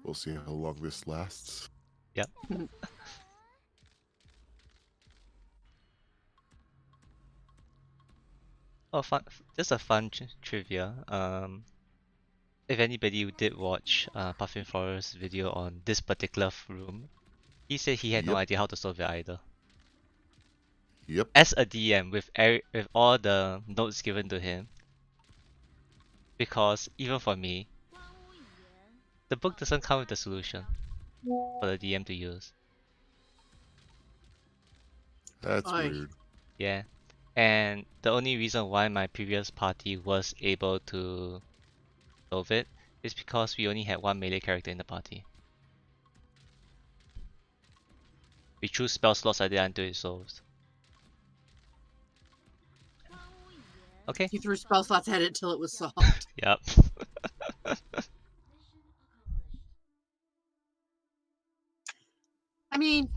We'll see how long this lasts. Yep. Oh, fun! Just a fun trivia. If anybody did watch Puffin Forest's video on this particular room, he said he had no Yep. idea how to solve it either. Yep. As a DM, with all the notes given to him, because even for me, the book doesn't come with the solution for the DM to use. That's Oy. weird. Yeah, and the only reason why my previous party was able to solve it is because we only had one melee character in the party. We choose spell slots like that until it solves. Okay. You threw spell slots at it until it was solved. Yep. I mean,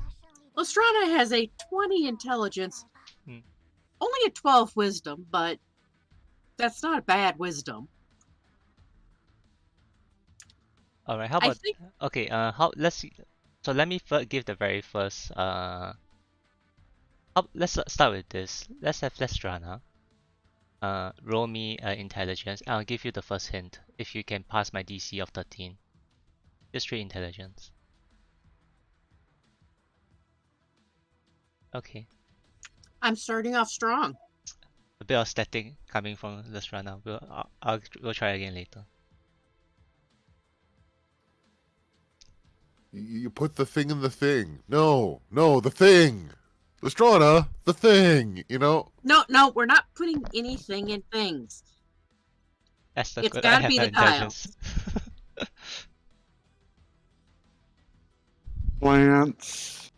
Lestrana has a 20 intelligence, Hmm. only a 12 wisdom, but that's not a bad wisdom. All right. How I about think okay? How let's see. So let me give the very first. Let's start with this. Let's have Lestrana. Roll me intelligence. I'll give you the first hint if you can pass my DC of 13. Just straight intelligence. Okay. I'm starting off strong. A bit of static coming from Lestrana. We'll try again later. You put the thing in the thing. No, the thing. Lestrana, the thing. You know. No, we're not putting anything in things. Esther, It's could I got to have be my the dial. intelligence? Plants.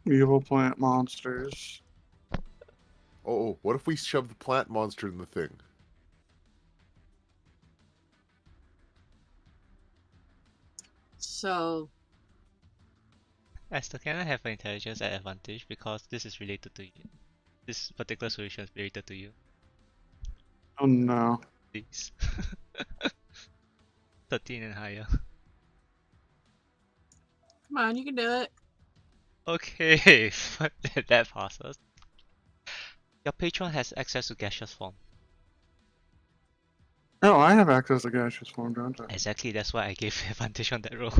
Evil plant monsters. Oh, what if we shove the plant monster in the thing? So, Esther, can I have my intelligence at advantage because this is related to you? This particular solution is related to you. Oh no. Please. 13 and higher. come on, you can do it. Okay, that passes. Your patron has access to gaseous form. Oh, I have access to gaseous form, don't I? Exactly, that's why I gave advantage on that roll.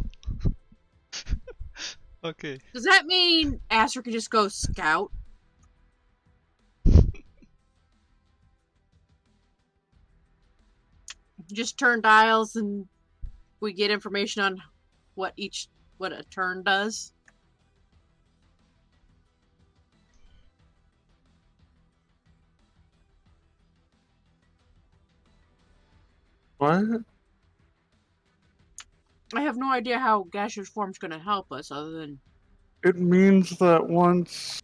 Okay. Does that mean Aster can just go scout? Just turn dials and we get information on what a turn does? What? I have no idea how gaseous form's going to help us other than It means that once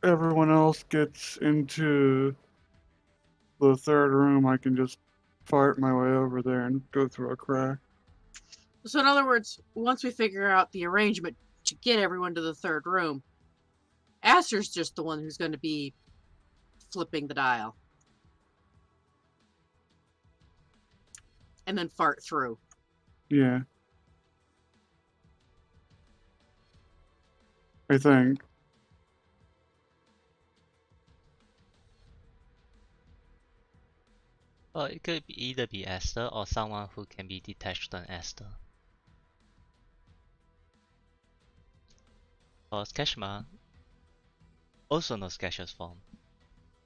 everyone else gets into the third room, I can just fart my way over there and go through a crack. So in other words, once we figure out the arrangement to get everyone to the third room, Aster's just the one who's going to be flipping the dial. And then fart through. Yeah. I think. Well, it could either be Esther or someone who can be detached on Esther. Because Keshma also knows gaseous form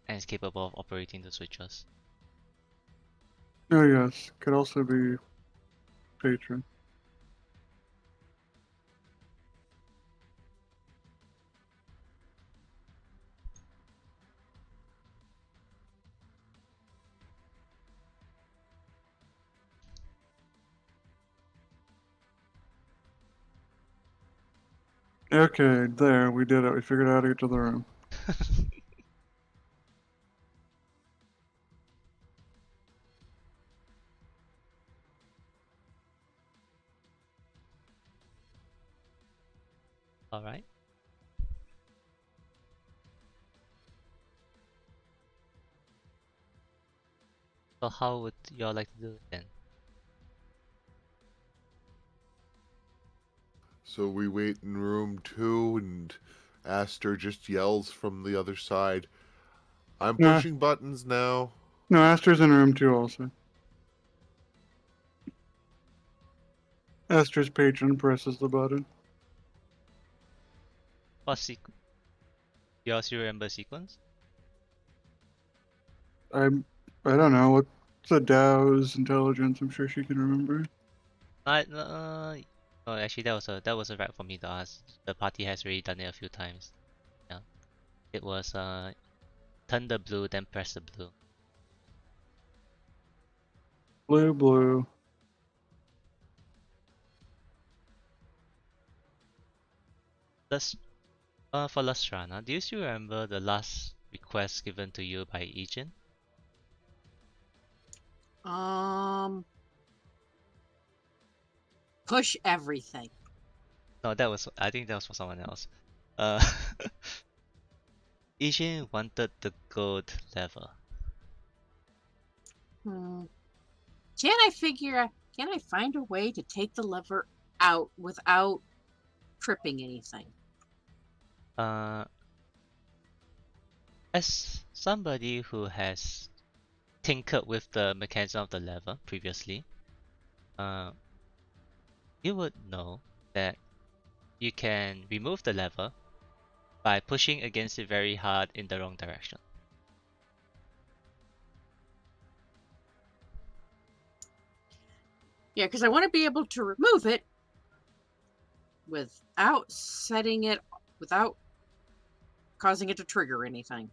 and is capable of operating the switches. Oh yes. Could also be patron. Okay, there, we did it. We figured out how to get to the room. Alright. So how would y'all like to do it then? So we wait in room 2, and Aster just yells from the other side, I'm No, pushing buttons now. no, Aster's in room 2 also. Aster's patron presses the button. What sequence? You also remember sequence? I don't know what's a Dow's intelligence. I'm sure she can remember. Oh, actually, that was a right for me to ask. The party has already done it a few times. Yeah, it was turn the blue, then press the blue. Blue, blue. Let's for Lastrana, do you still remember the last request given to you by Ejin? Push everything. No, I think that was for someone else. Uh, Ejin wanted the gold level. Hmm. Can I find a way to take the lever out without tripping anything? As somebody who has tinkered with the mechanism of the lever previously, you would know that you can remove the lever by pushing against it very hard in the wrong direction. Yeah, because I want to be able to remove it without without causing it to trigger anything.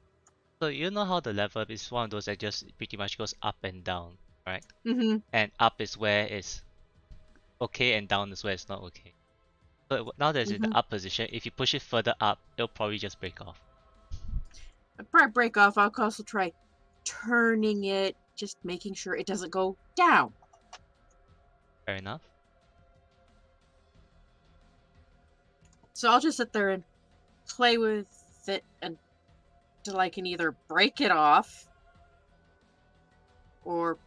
So you know how the lever is one of those that just pretty much goes up and down, right? Mm-hmm. And up is where it's okay and down is where it's not okay. So now that it's in Mm-hmm. the up position, if you push it further up, it'll probably just break off. I'll probably break off. I'll also try turning it, just making sure it doesn't go down. Fair enough. So I'll just sit there and play with it until I can either break it off or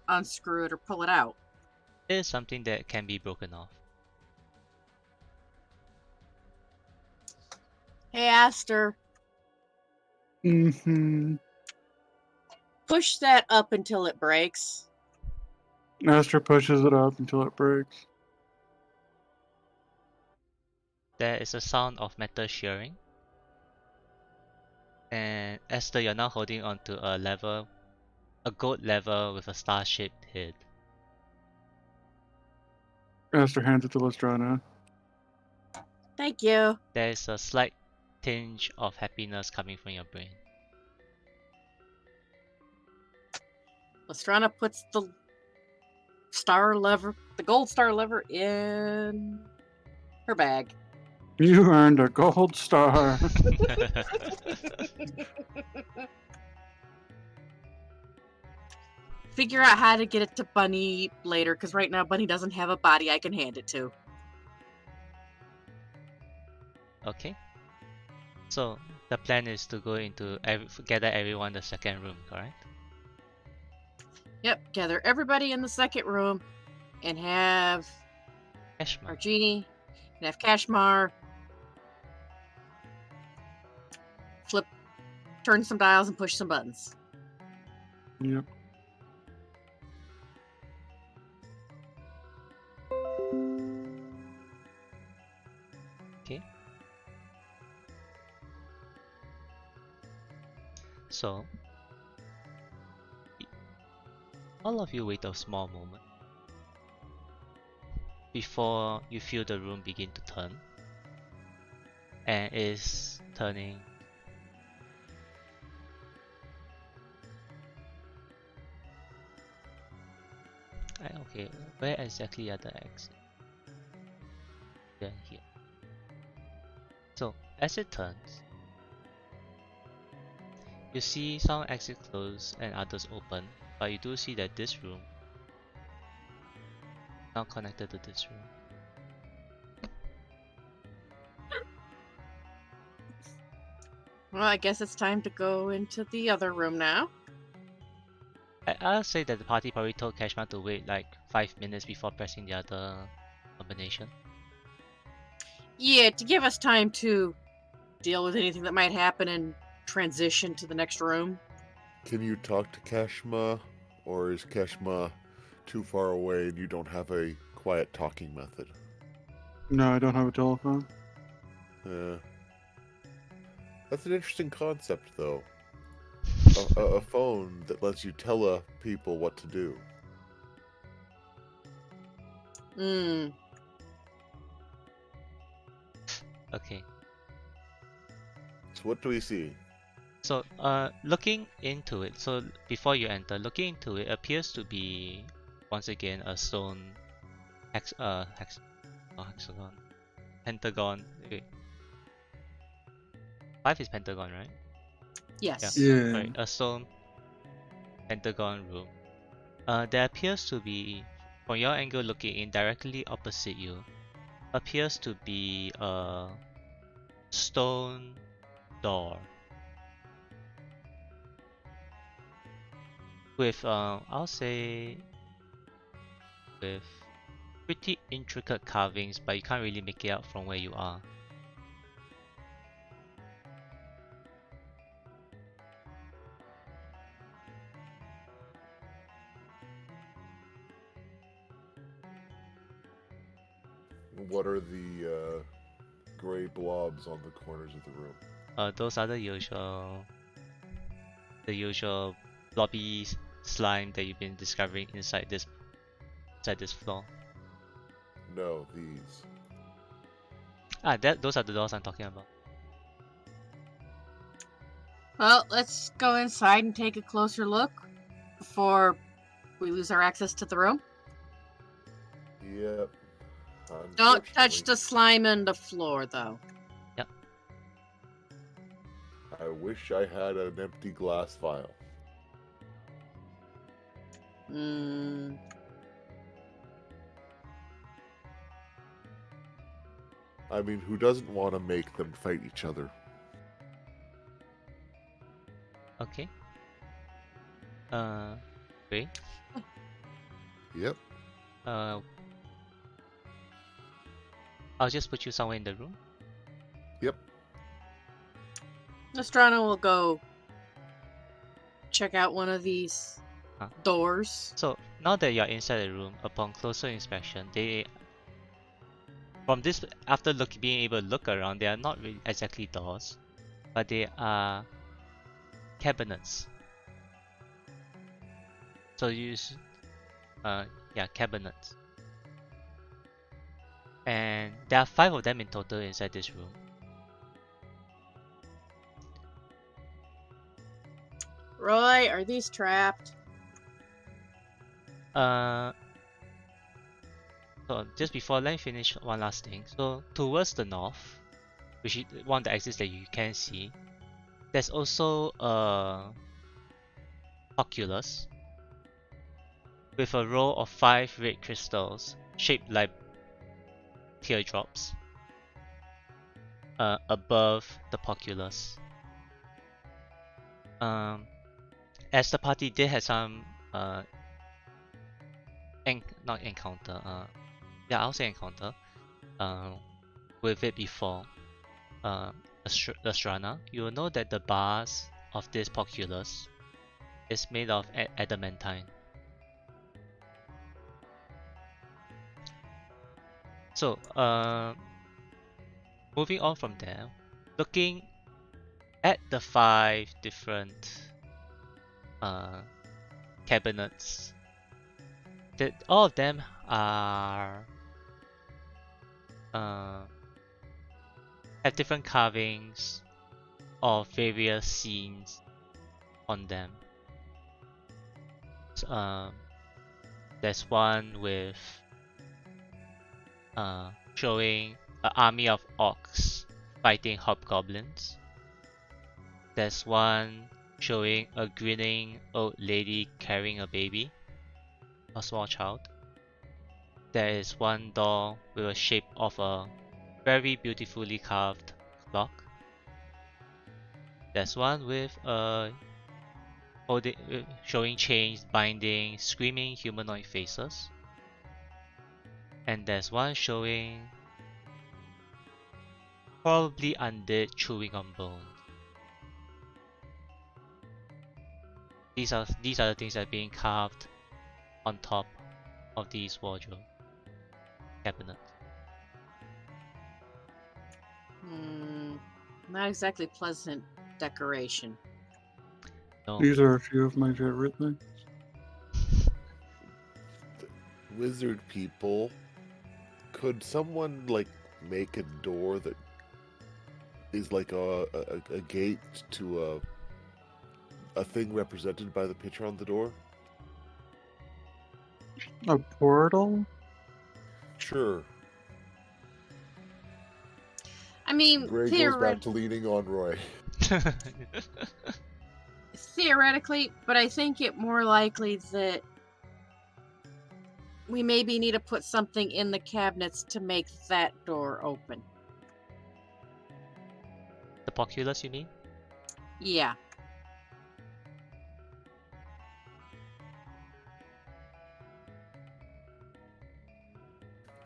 unscrew it or pull it out. It is something that can be broken off. Hey, Aster, Mm-hmm. push that up until it breaks. Aster pushes it up until it breaks. There is a sound of metal shearing. And Esther, you're now holding onto a gold lever with a star-shaped head. Aster hands it to Lestrana. Thank you. There is a slight tinge of happiness coming from your brain. Lestrana puts the gold star lever in her bag. You earned a gold star. Figure out how to get it to Bunny later, because right now Bunny doesn't have a body I can hand it to. Okay. So the plan is to go into gather everyone in the second room, correct? Yep, gather everybody in the second room and have Kashmir. our genie and have Kashmar turn some dials and push some buttons. Yep. Okay. So all of you wait a small moment before you feel the room begin to turn, and it is turning. Okay, where exactly are the exits? They're here. So as it turns, you see some exits close and others open, but you do see that this room is not connected to this room. Well, I guess it's time to go into the other room now. I'll say that the party probably told Kashmir to wait like 5 minutes before pressing the other combination. Yeah, to give us time to deal with anything that might happen and transition to the next room. Can you talk to Keshma, or is Keshma too far away and you don't have a quiet talking method? No, I don't have a telephone. Uh, that's an interesting concept, though. A phone that lets you tell people what to do. Hmm. Okay. So what do we see? So, looking into it, so before you enter, looking into it appears to be once again a stone hexagon, pentagon. Wait, 5 is pentagon, right? Yes. Yeah. Sorry, a stone pentagon room. There appears to be, from your angle looking in, directly opposite you, appears to be a stone door with, I'll say, with pretty intricate carvings, but you can't really make it out from where you are. What are the gray blobs on the corners of the room? Those are the usual blobby slime that you've been discovering inside this floor. No, these. Those are the doors I'm talking about. Well, let's go inside and take a closer look before we lose our access to the room. Yep. Don't touch Unfortunately, the slime in the floor, though. Yep. I wish I had an empty glass vial. Hmm. I mean, who doesn't want to make them fight each other? Okay. Wait. Yep. Uh, I'll just put you somewhere in the room. Yep. Nostrano will go check out one of these Huh. doors. So now that you're inside the room, upon closer inspection, after being able to look around, they are not really exactly doors, but they are cabinets. So cabinets. And there are 5 of them in total inside this room. Roy, are these trapped? So just before, let me finish one last thing. So towards the north, which is one of the exits that you can see, there's also a oculus with a row of 5 red crystals shaped like teardrops above the oculus. As the party did have some not encounter, I'll say encounter with it before, Astrana, you will know that the bars of this oculus is made of adamantine. So, moving on from there, looking at the 5 different cabinets, that all of them are have different carvings of various scenes on them. So, there's one with showing an army of orcs fighting hobgoblins. There's one showing a grinning old lady carrying a baby, a small child. There is one door with a shape of a very beautifully carved clock. There's one with showing chains binding screaming humanoid faces. And there's one showing Probably undead chewing on bones. These are the things that are being carved on top of these wardrobe cabinets. Not exactly pleasant decoration. No. These are a few of my favorite things. Wizard people, could someone like make a door that is like a gate to a thing represented by the picture on the door? A portal? Sure. I mean, Gray goes back to leaning on Roy. theoretically, but I think it more likely that we maybe need to put something in the cabinets to make that door open. The Poculus, you mean? Yeah.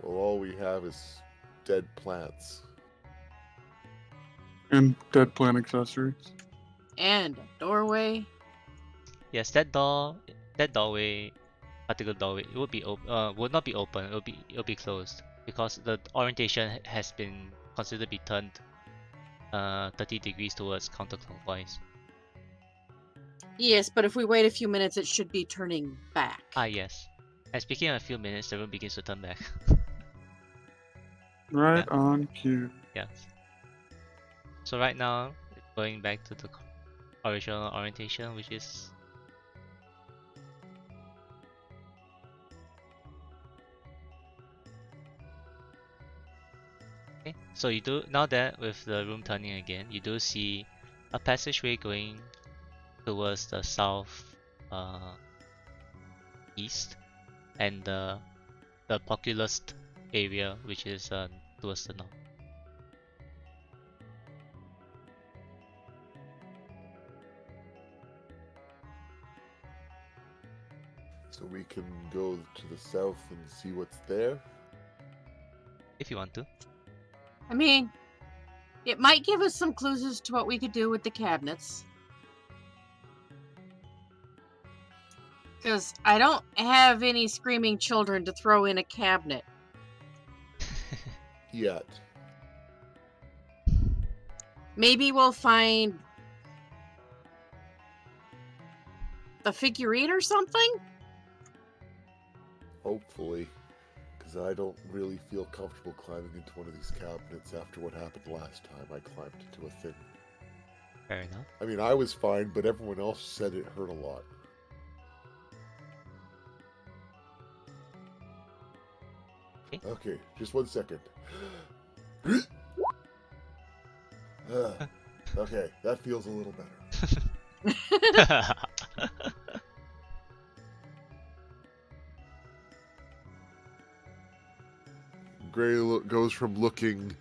Well, all we have is dead plants. And dead plant accessories. And a doorway. Yes, that doorway, particular doorway, it would be would not be open. It'll be closed because the orientation has been considered to be turned 30 degrees towards counterclockwise. Yes, but if we wait a few minutes, it should be turning back. Ah, yes. And speaking of a few minutes, the room begins to turn back. Right Yeah. on cue. Yes. So right now, going back to the original orientation, which is okay. So you do now that with the room turning again, you do see a passageway going towards the south east, and the populous area, which is towards the north. So we can go to the south and see what's there. If you want to. I mean, it might give us some clues as to what we could do with the cabinets. Because I don't have any screaming children to throw in a cabinet. Yet. Maybe we'll find the figurine or something? Hopefully. Because I don't really feel comfortable climbing into one of these cabinets after what happened last time I climbed into a thing. Fair enough. I mean, I was fine, but everyone else said it hurt a lot. Okay, just 1 second. Okay, that feels a little better. Gray goes from looking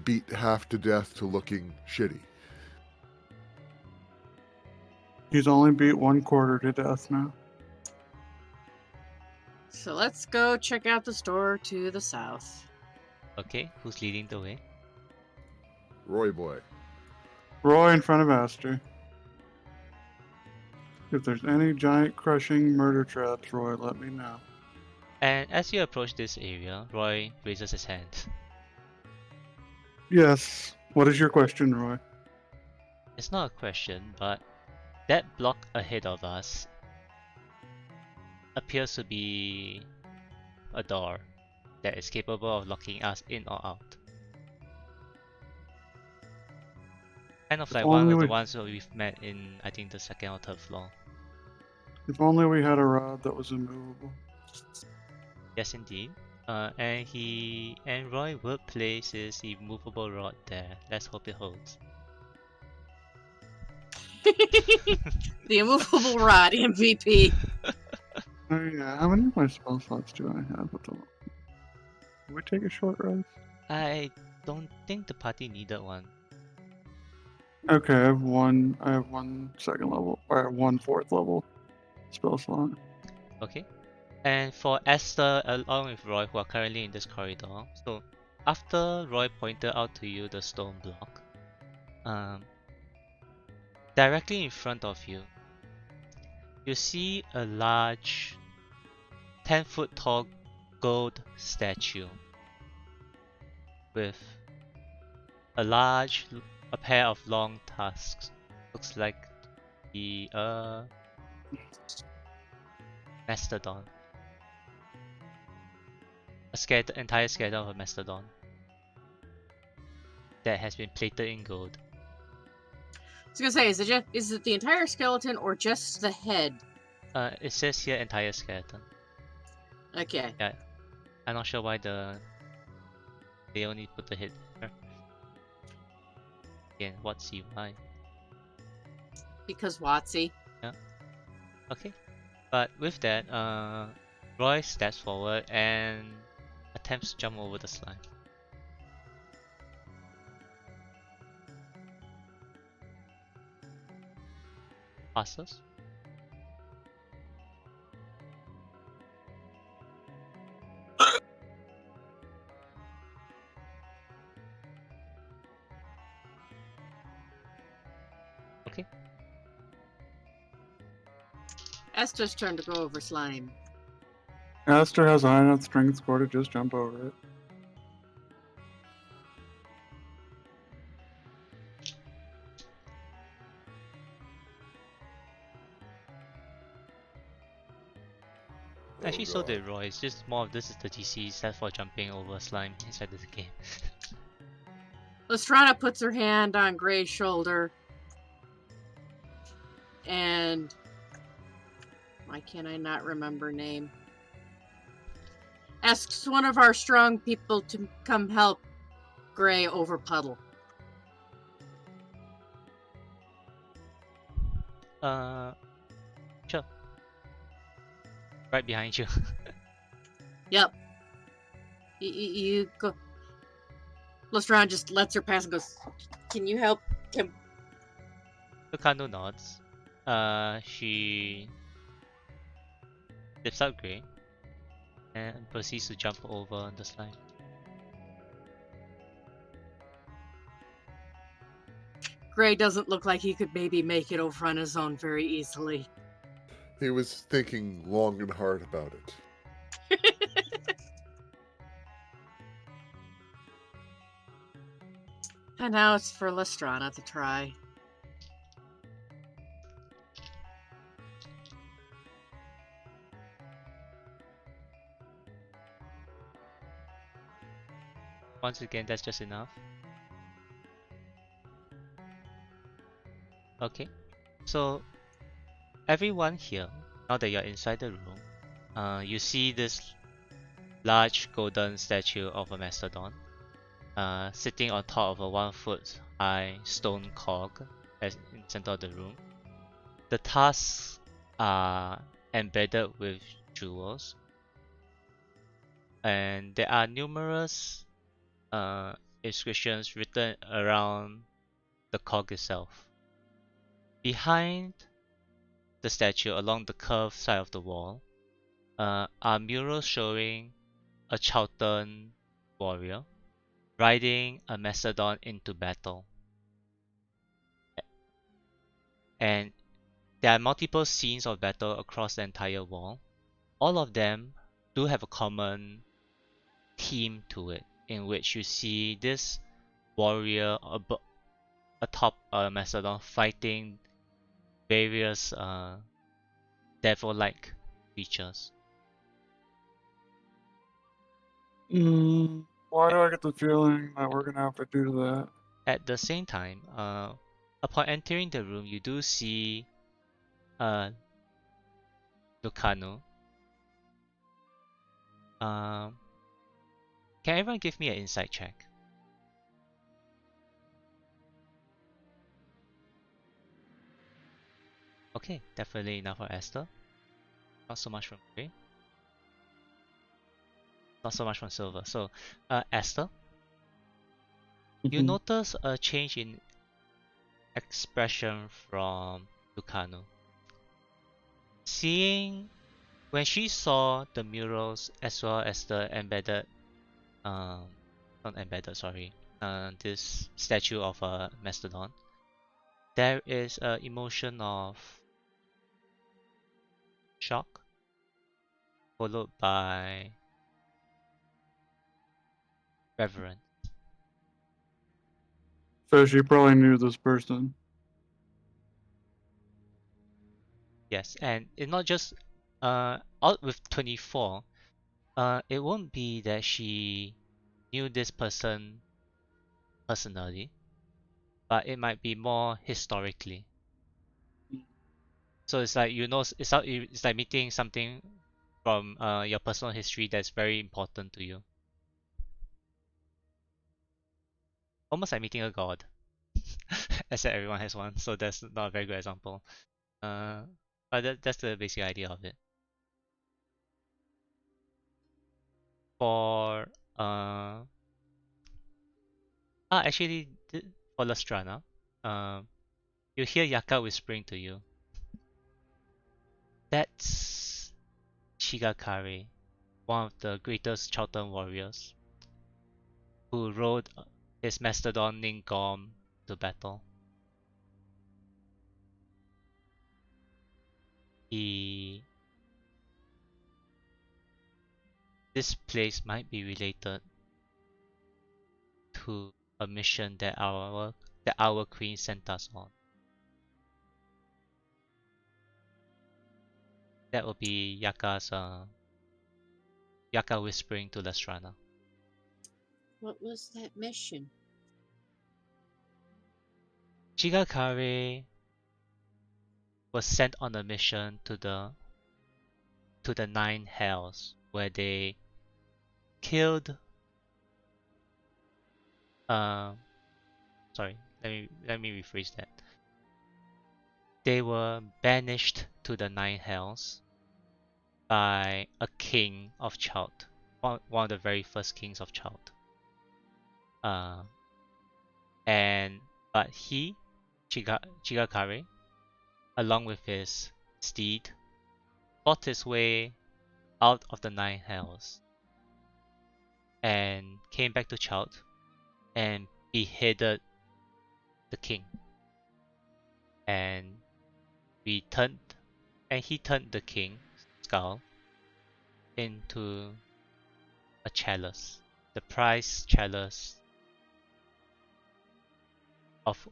beat half to death to looking shitty. He's only beat 1/4 to death now. So let's go check out the store to the south. Okay, who's leading the way? Roy boy. Roy in front of Aster. If there's any giant crushing murder traps, Roy, let me know. And as you approach this area, Roy raises his hand. Yes. What is your question, Roy? It's not a question, but that block ahead of us appears to be a door that is capable of locking us in or out. Kind of like one of the ones that we've met in, I think, the second or third floor. If only we had a rod that was immovable. Yes, indeed. And Roy will place his immovable rod there. Let's hope it holds. The immovable rod MVP. Oh yeah, how many of my spell slots do I have at the moment? Can we take a short rest? I don't think the party needed one. Okay, I have one second level, or one fourth level spell slot. Okay. And for Esther along with Roy, who are currently in this corridor, so after Roy pointed out to you the stone block, directly in front of you, you see a large 10-foot tall gold statue with a pair of long tusks. Looks like the mastodon. Entire skeleton of a mastodon that has been plated in gold. I was gonna say, is it the entire skeleton or just the head? It says here entire skeleton. Okay. Yeah, I'm not sure why they only put the head there. Again, what's why? Because Watsy. Yeah. Okay. But with that, Roy steps forward and attempts to jump over the slime. Passes. Okay. Esther's turn to go over slime. Aster has a high enough strength score to just jump over it. Actually, so God. did Roy. It's just more of this is the DC set for jumping over slime inside this game. Lestrana puts her hand on Gray's shoulder and why can't I not remember name? Asks one of our strong people to come help Gray over puddle. Sure. Right behind you. Yep. You go. Lestrana just lets her pass and goes, "Can you help him?" Lucano nods. She lifts up Gray and proceeds to jump over the slime. Gray doesn't look like he could maybe make it over on his own very easily. He was thinking long and hard about it. And now it's for Lestrana to try. Once again, that's just enough. Okay, so everyone here, now that you're inside the room, you see this large golden statue of a mastodon sitting on top of a 1-foot high stone cog in the center of the room. The tusks are embedded with jewels, and there are numerous inscriptions written around the cog itself. Behind the statue, along the curved side of the wall, are murals showing a Chalton warrior riding a mastodon into battle. And there are multiple scenes of battle across the entire wall. All of them do have a common theme to it, in which you see this warrior atop a mastodon fighting various devil-like creatures. Why do I get the feeling that we're gonna have to do that? At the same time, upon entering the room, you do see Lucano. Can everyone give me an insight check? Okay, definitely enough for Esther. Not so much from Gray. Not so much from Silver. So, Esther, you Mhm. notice a change in expression from Lucano. When she saw the murals as well as the embedded not embedded, sorry. This statue of a mastodon, there is an emotion of shock, followed by reverence. So she probably knew this person. Yes, and it's not just out with 24. It won't be that she knew this person personally, but it might be more historically. So it's like it's like meeting something from your personal history that's very important to you. Almost like meeting a god. Except everyone has one, so that's not a very good example. Uh, but that's the basic idea of it. For actually for Lastrana, you hear Yaka whispering to you. That's Shigakari, one of the greatest Chiltern warriors, who rode his mastodon named Gorm to battle. He This place might be related to a mission that our queen sent us on. That will be Yaka whispering to Lastrana. What was that mission? Shigakari was sent on a mission to the Nine Hells, where they killed. Sorry, let me rephrase that. They were banished to the Nine Hells by a king of Chult, one of the very first kings of Chult. Uh, and but Chigakari, along with his steed, fought his way out of the Nine Hells and came back to Chult and beheaded the king. And he turned the king's skull into a chalice, the prize chalice of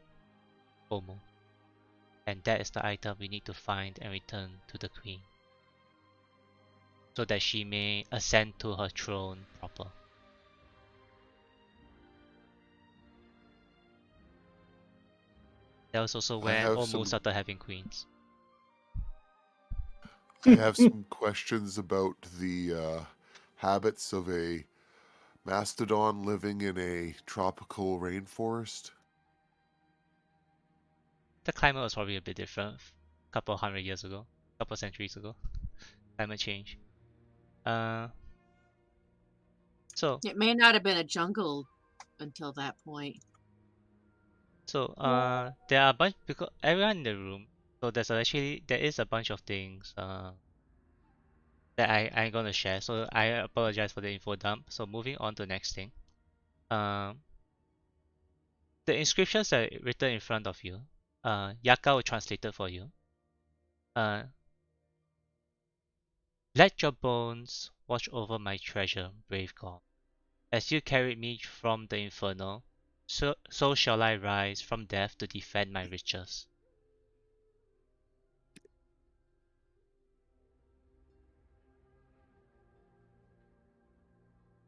Omu. And that is the item we need to find and return to the queen, so that she may ascend to her throne proper. That was also I when have Omu some started having queens. I have some questions about the habits of a mastodon living in a tropical rainforest. The climate was probably a bit different a couple hundred years ago, a couple centuries ago. Climate change. So It may not have been a jungle until that point. there are a bunch because everyone in the room. So there is a bunch of things that I'm gonna share. So I apologize for the info dump. So moving on to the next thing. Um, the inscriptions are written in front of you. Yaka will translate it for you. Uh, Let your bones watch over my treasure, brave god. As you carried me from the inferno, so shall I rise from death to defend my riches.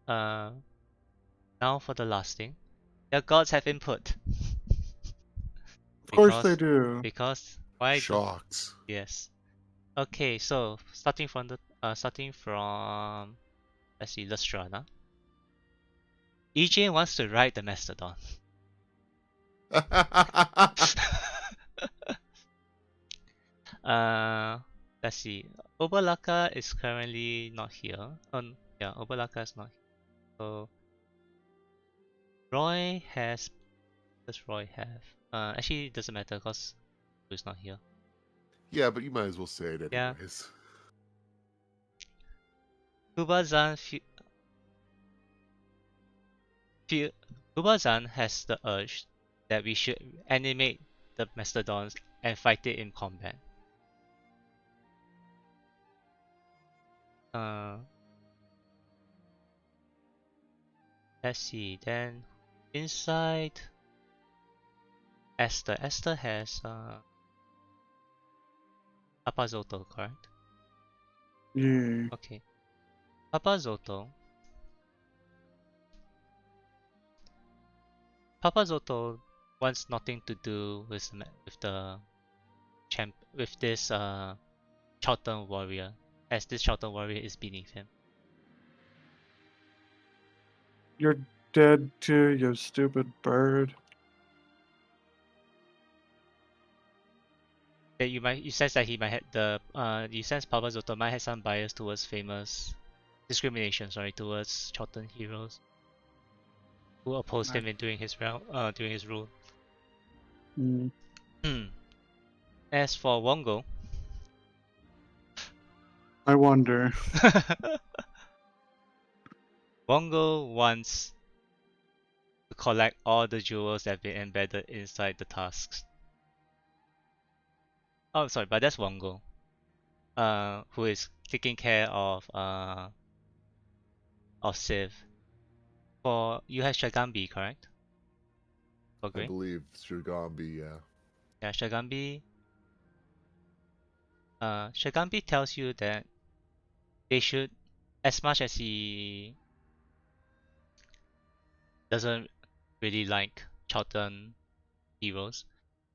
Uh, Now for the last thing. Your gods have input. Of course they do. Because why do Shocks. yes. Okay, so starting from let's see, Lustrana. EJ wants to ride the Mastodon. uh let's see. Obalaka is currently not here. Yeah, Obalaka is not here. So Roy has does Roy have? Actually it doesn't matter because he's not here. Yeah, but you might as well say it Yeah. anyways. Kubazan Kubazan has the urge that we should animate the mastodons and fight it in combat. Let's see. Then inside Esther. Esther has Papa Zoto, correct? Yeah. Okay. Papa Zoto. Papa Zoto wants nothing to do with with this Chowton warrior, as this Chowton warrior is beneath him. You're dead too, you stupid bird. That you sense that he might have you sense Papa Zoto might have some bias towards discrimination, towards Chowton heroes who opposed him during his rule. Mm. As for Wongo, I wonder. Wongo wants to collect all the jewels that have been embedded inside the tasks. Oh, sorry, but that's Wongo, who is taking care of Civ. For you have Shagambi, correct? For I Grey? believe Shigambi, yeah. Yeah, Shagambi. Shagambi tells you that they should, as much as he doesn't really like Charlton heroes,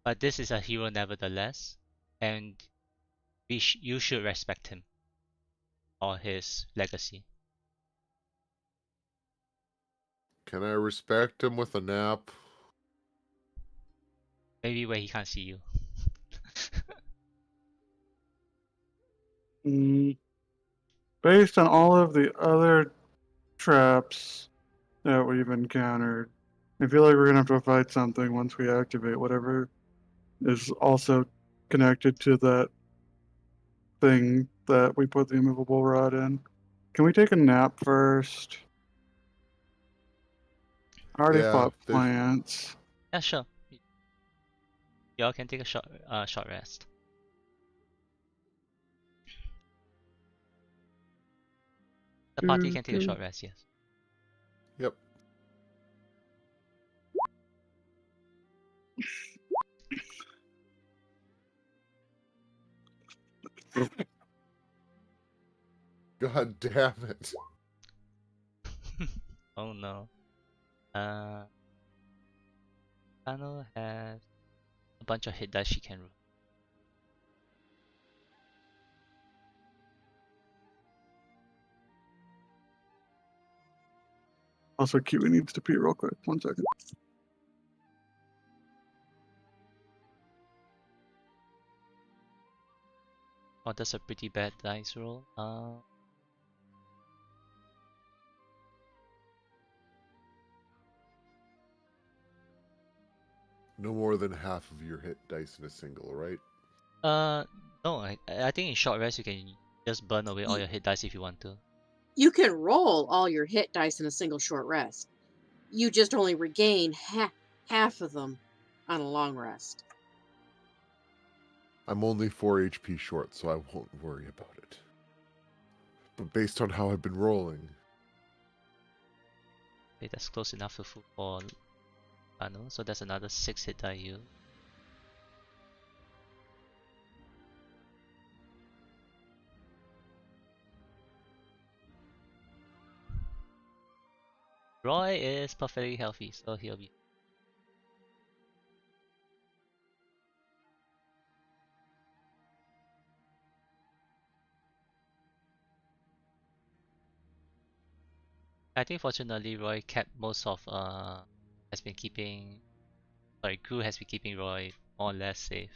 but this is a hero nevertheless, and you should respect him or his legacy. Can I respect him with a nap? Maybe where he can't see you. Based on all of the other traps that we've encountered, I feel like we're gonna have to fight something once we activate whatever is also connected to that thing that we put the immovable rod in. Can we take a nap first? I already Yeah, fought plants. Yeah, sure. Y'all can take a short rest. The party can take a short rest, yes. Yep. God damn it. Oh no. Kano has a bunch of hit dice she can roll. Also, Kiwi needs to pee real quick. 1 second. Oh, that's a pretty bad dice roll. No more than half of your hit dice in a single, right? No, I think in short rest you can just burn away all your hit dice if you want to. You can roll all your hit dice in a single short rest. You just only regain half of them on a long rest. I'm only 4 HP short, so I won't worry about it. But based on how I've been rolling, Okay, that's close enough to full for Kano, so that's another 6 hit die you. Roy is perfectly healthy, so he'll be. I think fortunately Roy kept most of has been keeping Gru has been keeping Roy more or less safe.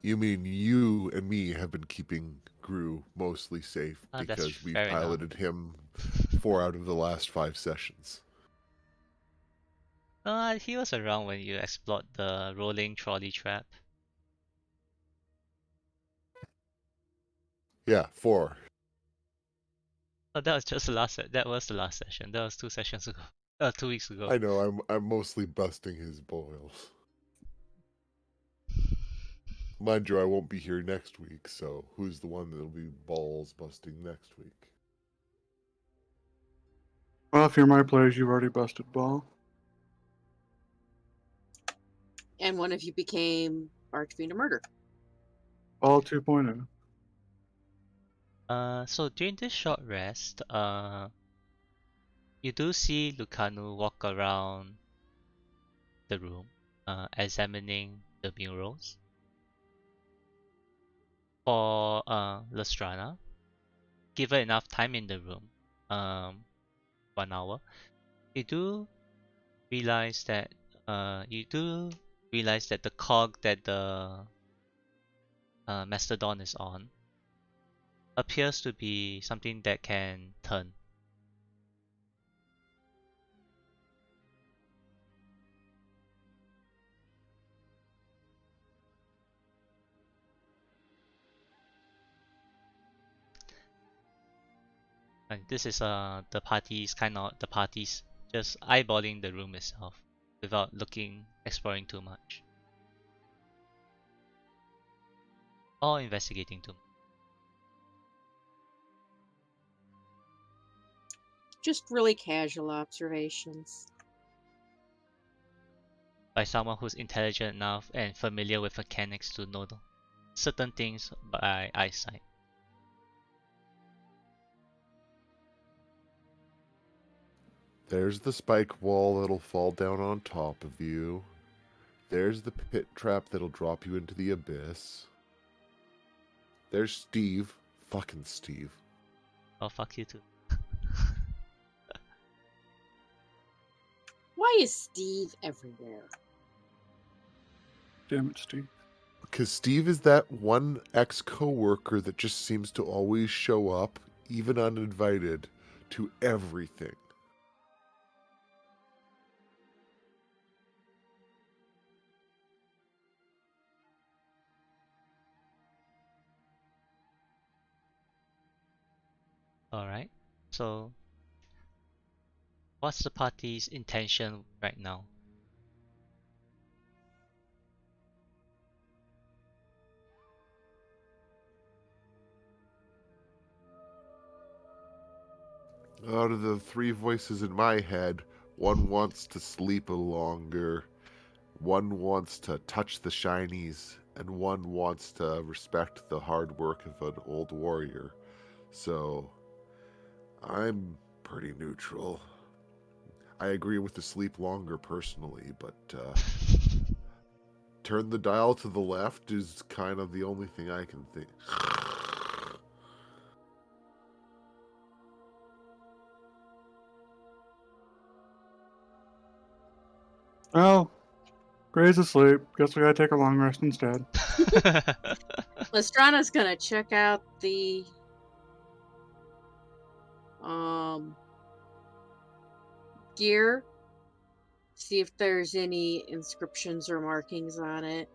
you mean you and me have been keeping Gru mostly safe That's because we've fair enough. piloted him 4 out of the last 5 sessions. He was around when you explored the rolling trolley trap. Yeah, 4. Oh, that was just the last. That was the last session. That was 2 sessions ago. 2 weeks ago. I know I'm mostly busting his boils. Mind you, I won't be here next week, so who's the one that'll be balls busting next week? Well, if you're my players, you've already busted ball. And one of you became Archfiend of Murder. Ball 2.0. So during this short rest, you do see Lucanu walk around the room, examining the murals. For Lestrana, given enough time in the room, 1 hour, you do realize that the cog that the Mastodon is on appears to be something that can turn. And this is the party's just eyeballing the room itself without exploring too much or investigating too much. Just really casual observations. By someone who's intelligent enough and familiar with mechanics to know certain things by eyesight. There's the spike wall that'll fall down on top of you. There's the pit trap that'll drop you into the abyss. There's Steve. Fucking Steve. Oh, fuck you too. Why is Steve everywhere? Damn it, Steve. Because Steve is that one ex-coworker that just seems to always show up, even uninvited, to everything. Alright, so what's the party's intention right now? Out of the three voices in my head, one wants to sleep longer, one wants to touch the shinies, and one wants to respect the hard work of an old warrior. So, I'm pretty neutral. I agree with the sleep longer personally, but turn the dial to the left is kind of the only thing I can think. Oh, Gray's asleep. Guess we gotta take a long rest instead. Lestrana's gonna check out the gear, see if there's any inscriptions or markings on it,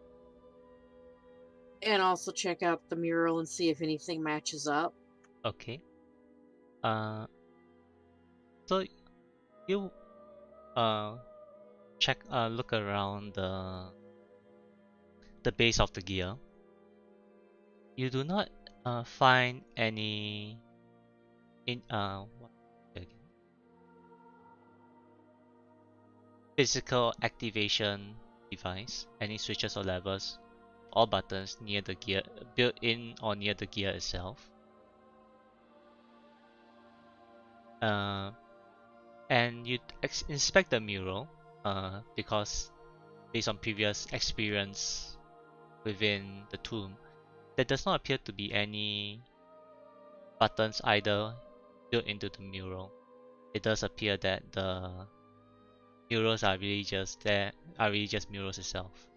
and also check out the mural and see if anything matches up. Okay. So you look around the base of the gear. You do not find any physical activation device, any switches or levers or buttons near the gear, built in or near the gear itself. And you inspect the mural because based on previous experience within the tomb, there does not appear to be any buttons either built into the mural. It does appear that the murals are really just murals itself.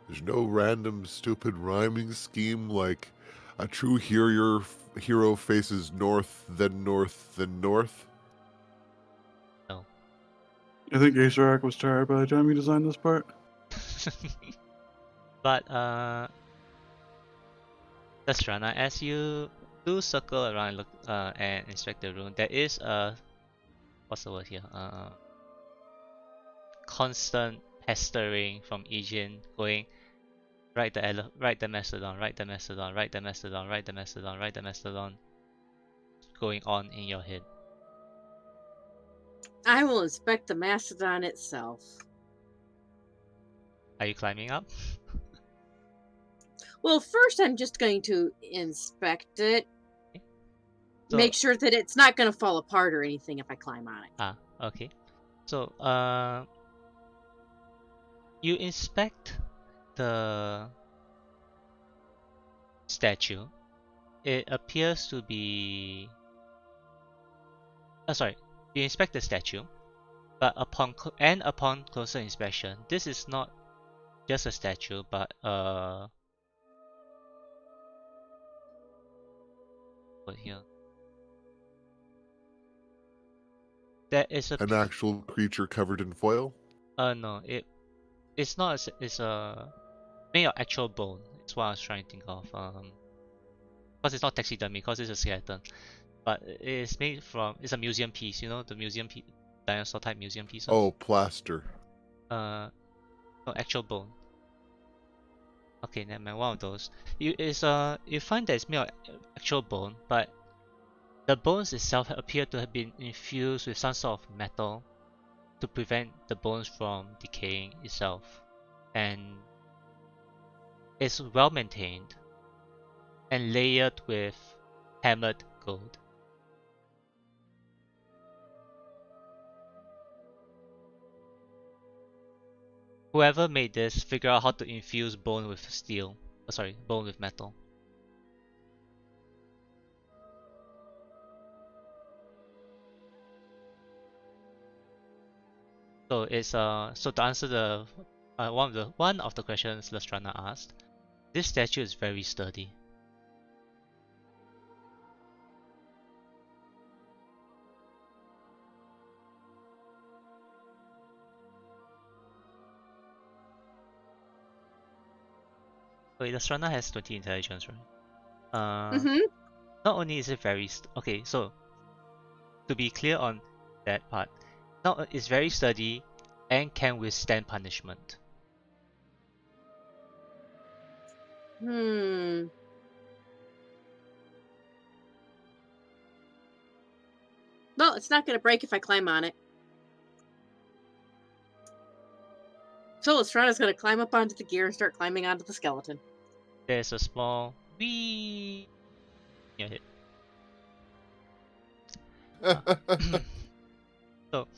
There's no random stupid rhyming scheme like A true hero faces north, then north, then north. No. I think Acer was tired by the time he designed this part. But Lastrana, as you do circle around and look and inspect the room, there is a what's the word here? Constant pestering from Ejin going right the Mastodon, right the Mastodon, right the Mastodon, right the Mastodon, right the Mastodon, going on in your head. I will inspect the mastodon itself. Are you climbing up? Well, first I'm just going to inspect it. So, Make sure that it's not going to fall apart or anything if I climb on it. Okay. So, you inspect the statue. It appears to be. Sorry. You inspect the statue, but upon closer inspection, this is not just a statue, but what here? There is a An actual creature covered in foil. no, it's not. It's a made of actual bone. It's what I was trying to think of. Because it's not taxidermy, because it's a skeleton, but it's made from. It's a museum piece. You know the museum dinosaur type museum pieces. Oh, plaster. No, actual bone. Okay, never mind. One of those. You find that it's made of actual bone, but the bones itself appear to have been infused with some sort of metal to prevent the bones from decaying itself, and it's well maintained and layered with hammered gold. Whoever made this figured out how to infuse bone with steel. Sorry, bone with metal. So it's so to answer the one of the questions Lastrana asked, this statue is very sturdy. Wait, Lastrana has 20 intelligence, right? Mm-hmm. Not only is it very okay, so to be clear on that part, not it's very sturdy and can withstand punishment. No, it's not going to break if I climb on it. So Lestrana's going to climb up onto the gear and start climbing onto the skeleton. There's a small wee near it. So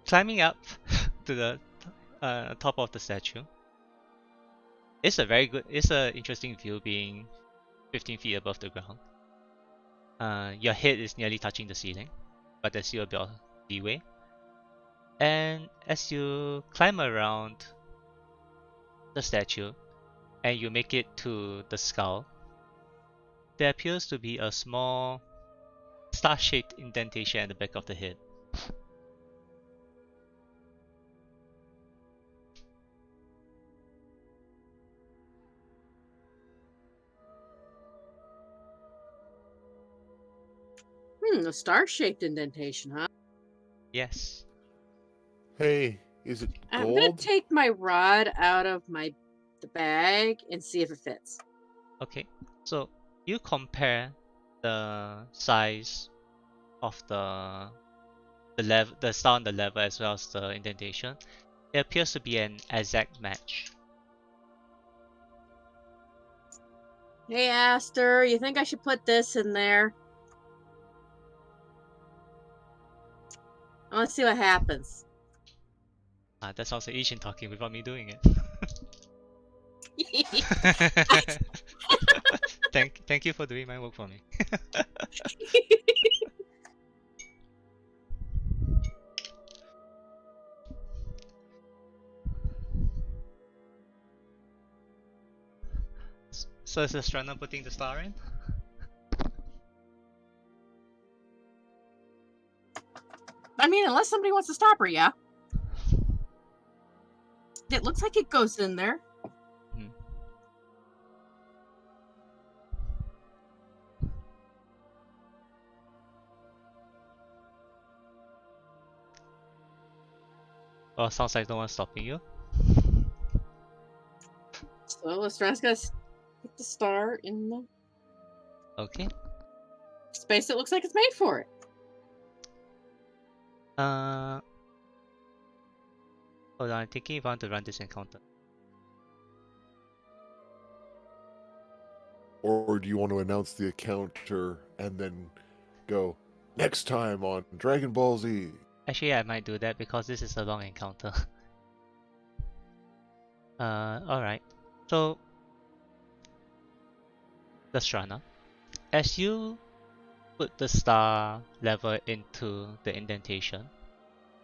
climbing up to the top of the statue. It's an interesting view being 15 feet above the ground. Your head is nearly touching the ceiling, but there's still a bit of leeway. And as you climb around the statue and you make it to the skull, there appears to be a small star-shaped indentation at the back of the head. A star-shaped indentation, huh? Yes. Hey, is it I'm going gold? to take my rod out of the bag and see if it fits. Okay. So you compare the size of the star on the level as well as the indentation. It appears to be an exact match. Hey, Aster, you think I should put this in there? I want to see what happens. That sounds like Ishin talking without me doing it. Thank you for doing my work for me. So is Lestrana putting the star in? I mean, unless somebody wants to stop her, yeah. It looks like it goes in there. Hmm. Well, sounds like no one's stopping you. So Lestrana's gonna stick the star in the Okay. space that looks like it's made for it. Hold on, I'm thinking if I want to run this encounter. Or do you want to announce the encounter and then go next time on Dragon Ball Z? Actually, I might do that because this is a long encounter. Alright. So, Lestrana, as you put the star lever into the indentation,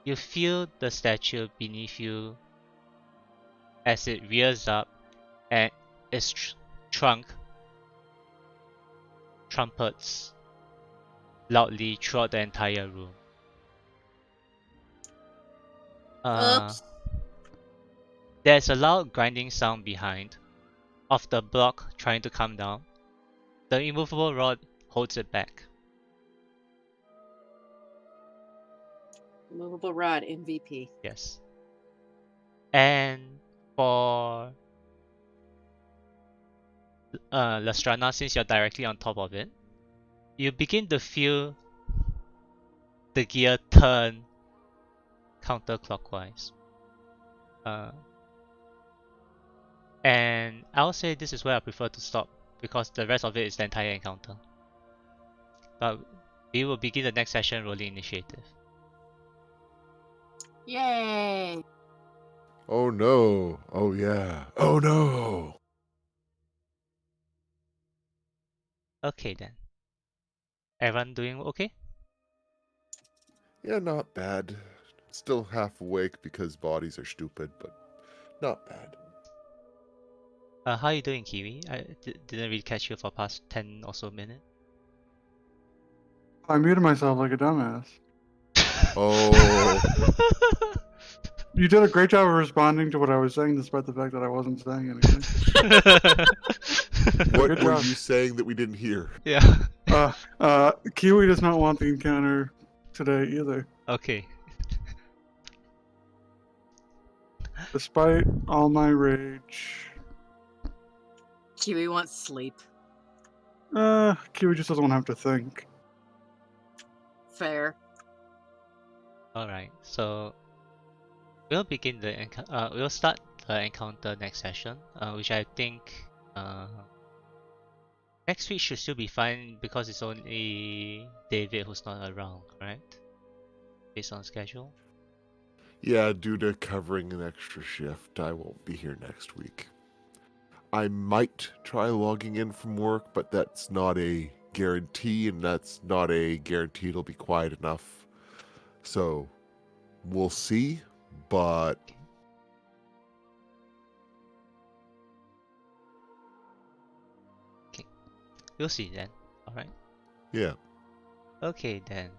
you feel the statue beneath you as it rears up and its trunk trumpets loudly throughout the entire room. Oops. There's a loud grinding sound behind of the block trying to come down. The immovable rod holds it back. Movable rod MVP. Yes. And for Lestrana, since you're directly on top of it, you begin to feel the gear turn counterclockwise. And I'll say this is where I prefer to stop because the rest of it is the entire encounter. But we will begin the next session rolling initiative. Yay! Oh no. Oh yeah. Oh no. Okay then. Everyone doing okay? Yeah, not bad. Still half awake because bodies are stupid, but not bad. How are you doing, Kiwi? I didn't really catch you for past 10 or so minutes. I muted myself like a dumbass. Oh. You did a great job of responding to what I was saying, despite the fact that I wasn't saying anything. What Good were job. you saying that we didn't hear? Yeah. Kiwi does not want the encounter today either. Okay. Despite all my rage. Kiwi wants sleep. Kiwi just doesn't want to have to think. Fair. Alright, so we'll begin we'll start the encounter next session, which I think next week should still be fine because it's only David who's not around, correct? Based on schedule. Yeah, due to covering an extra shift, I won't be here next week. I might try logging in from work, but that's not a guarantee, and that's not a guarantee it'll be quiet enough. So, we'll see, but We'll see then. Alright. yeah. Okay then.